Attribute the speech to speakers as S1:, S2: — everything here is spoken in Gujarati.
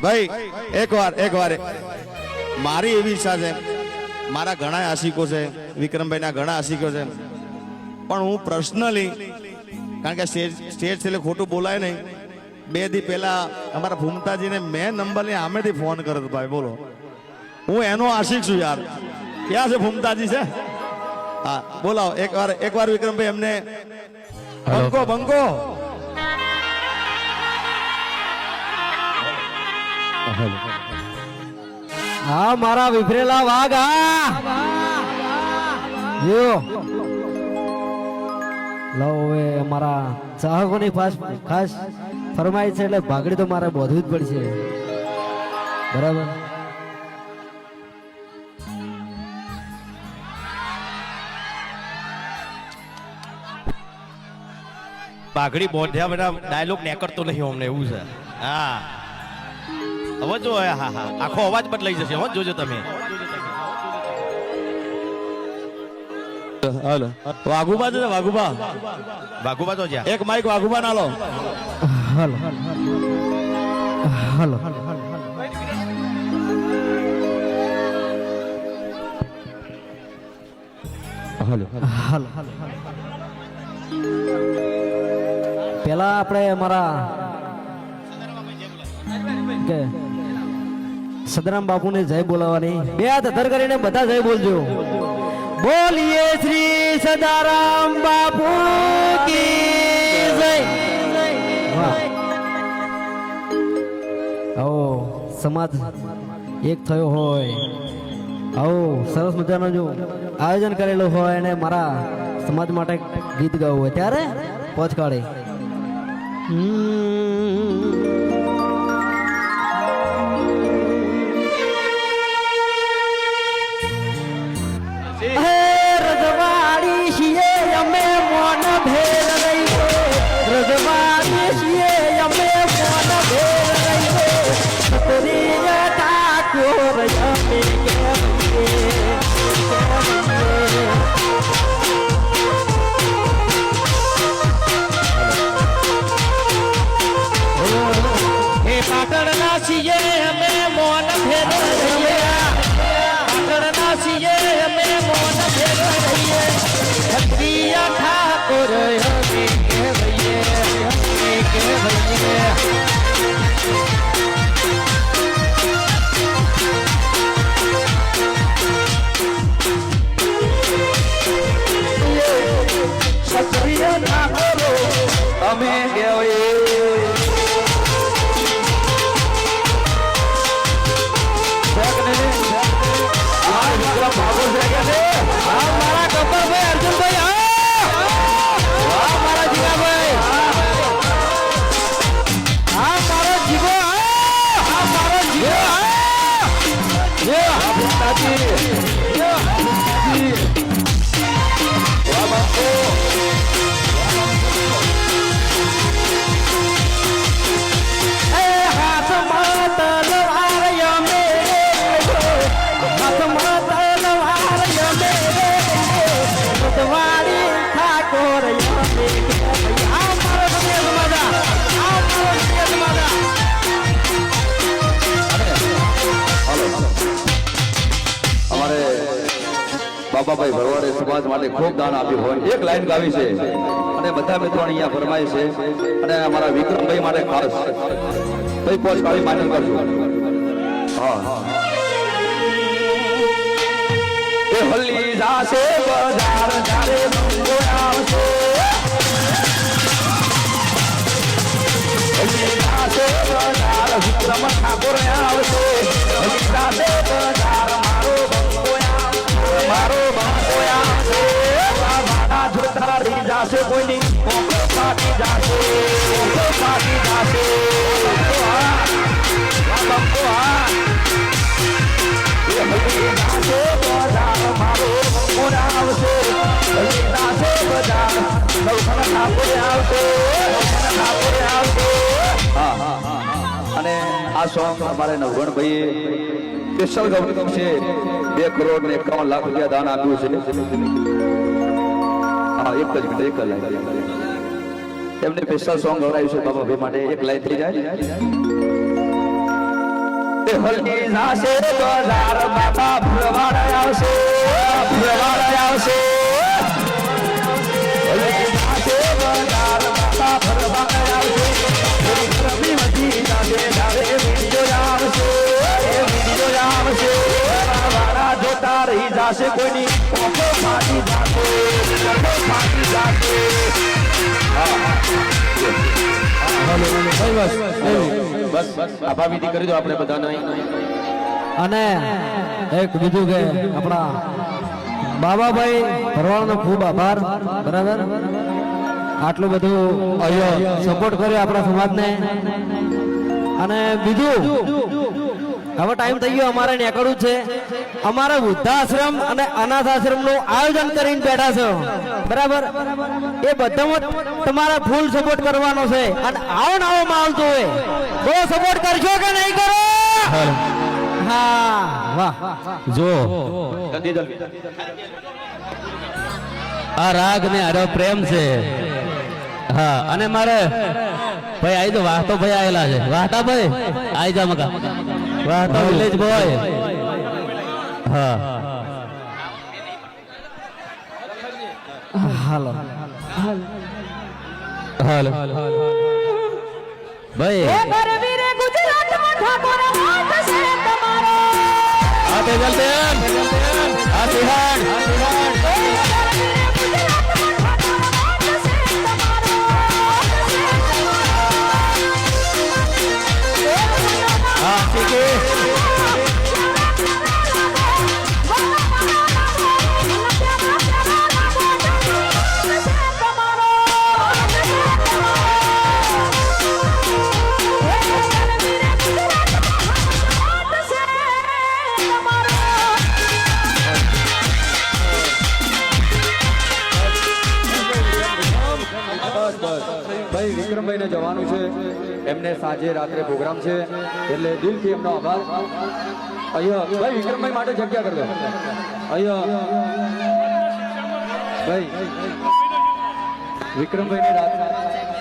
S1: ભાઈ એક વાર મારી એવી ઈચ્છા છે, મારા ઘણા આશિકો છે, વિક્રમભાઈના ઘણા આશિકો છે, પણ હું પર્સનલી, કારણ કે સ્ટેજ છે એટલે ખોટું બોલાય નહીં, 2 દી પહેલા અમારા ભૂમતાજીને મેં નંબરની આમેથી ફોન કર્યો ભાઈ, બોલો હું એનો આશિક છું યાર. ક્યાં છે ભૂમતાજી? છે હા, બોલાવો એકવાર વિક્રમભાઈ એમને બંકો
S2: હા મારા વિફરેલા વાઘ. જો લો હવે અમારા ચાહકોની ખાસ ફરમાઈ છે એટલે ભાગડી તો મારે બોધવું જ પડશે, બરાબર?
S3: પાઘડી બોધ્યા બધા ડાયલોગ નેકરતો નહીં અમને, એવું છે. હા હવે જો, હા આખો અવાજ બદલાઈ જશે, હો જોજો તમે.
S1: હાલો વાઘુબા છે,
S3: વાઘુબા તો જ્યાં
S1: એક માઈક વાઘુબા ના લો.
S2: હાલો હાલો હાલો પેલા આપણે અમારા કે સદરામ બાપુને જય બોલાવવાની. 2 હાથ ધર કરીને બધા જય બોલજો. બોલીએ શ્રી સદારામ બાપુ કી જય. વાહ, આવો સમાજ એક થયો હોય, આવો સરસ મજાનો જો આયોજન કરેલું હોય અને મારા સમાજ માટે ગીત ગાવું હોય ત્યારે પહોંચ કાઢે. રજવાડી છીએ અમે મોન ભેર રહીએ, રજવાડી છીએ અમે મોન ભેર રહીએ, છત્રીય ઠાકોર અમે પાટણના છીએ અમે મોન ભેર રહીએ, પાટણના છીએ અમે મોન ભેર રહીએ, છત્રીય ઠાકોર અમે કહેવાઈએ, અમે કહેવાઈએ. છત્રીય ઠાકોરો અમે કહેવાઈએ.
S4: બાબાભાઈ ભરવાડે સમાજ માટે ખૂબ દાન આપ્યું હોય. એક લાઈન ગાવી છે અને બધા મિત્રો અહીંયા ફરમાય છે, અને અમારા વિક્રમભાઈ માટે ખાસ ભાઈ પોચ કાળી માન્ય કરજો. હા એ હલ્લી જાશે બજાર જારે મંગો આવશે, હલ્લી જાશે બજાર વિક્રમ ઠાકોર આવશે, હલ્લી જાશે બજાર મારો બંકો આવશે, મારા જોતા રહી જાશે, કોઈની કોકરો પાટી જાશે, કોકરો પાટી જાશે. બંકો હા એ હલ્લી જાશે બજાર મારો બંકો આવશે, હલ્લી જાશે બજાર નવખણ ઠાકોર આવશે, નવખણ ઠાકોર આવશે. હા અને આ સોંગ અમારે નવગણભાઈએ સ્પેશિયલ ગૌરવ છે, 2 કરોડ ને 51 લાખ રૂપિયા દાન આપ્યું છે. હા એક જ લાઈન એમને સ્પેશિયલ સોંગ ગવડાવ્યું છે બાબા ભાઈ માટે. એક લાઈન થઈ જાય. એ હલતી જાશે બજાર બાપા ફૂલવાડ આવશે ફૂલવાડ આવશે હલતી જાશે બજાર બાપા ફૂલવાડ આવશે રમી વધી જાશે ધારે વિડીયો આવશે એ વિડીયો આવશે વાળા જોતા રહી જાશે કોઈની ઓખો ફાટી જાશે ઓખો ફાટી જાશે બસ આભાર વિધિ કરી દો આપણે બધાને
S2: અને એક બીજું કે આપણા બાબાભાઈ ભરવાડનો ખૂબ આભાર બરાબર આટલું બધું સપોર્ટ કર્યો આપણા સમાજને અને બીજું હવે ટાઈમ થઈ ગયો અમારે નીકળવું છે અમારે વૃદ્ધાશ્રમ અને અનાથ આશ્રમ નું આયોજન કરીને બેઠા છો બરાબર એ બધામાં તમારે ફૂલ સપોર્ટ કરવાનો છે અને આવો ને આવો માહોલ જોવે બહુ સપોર્ટ કરશો કે નહીં કરો હા વાહ
S3: જો
S4: જલ્દી જલ્દી
S3: આ રાગ ને આરો પ્રેમ છે હા અને મારે ભાઈ આઈ તો વાહતો ભાઈ આયેલા છે વાહતા ભાઈ આઈ જા મકા વાહતા વિલેજ બોય હા
S2: હાલો
S3: હાલ ભાઈ આતે જલ્દી આતે હાડ
S5: ભાઈ વિક્રમભાઈ ને જવાનું છે એમને સાંજે રાત્રે પ્રોગ્રામ છે એટલે દિલથી એમનો આભાર અહીંયા ભાઈ વિક્રમભાઈ માટે જગ્યા કરી દો અહીંયા ભાઈ વિક્રમભાઈ ને રાત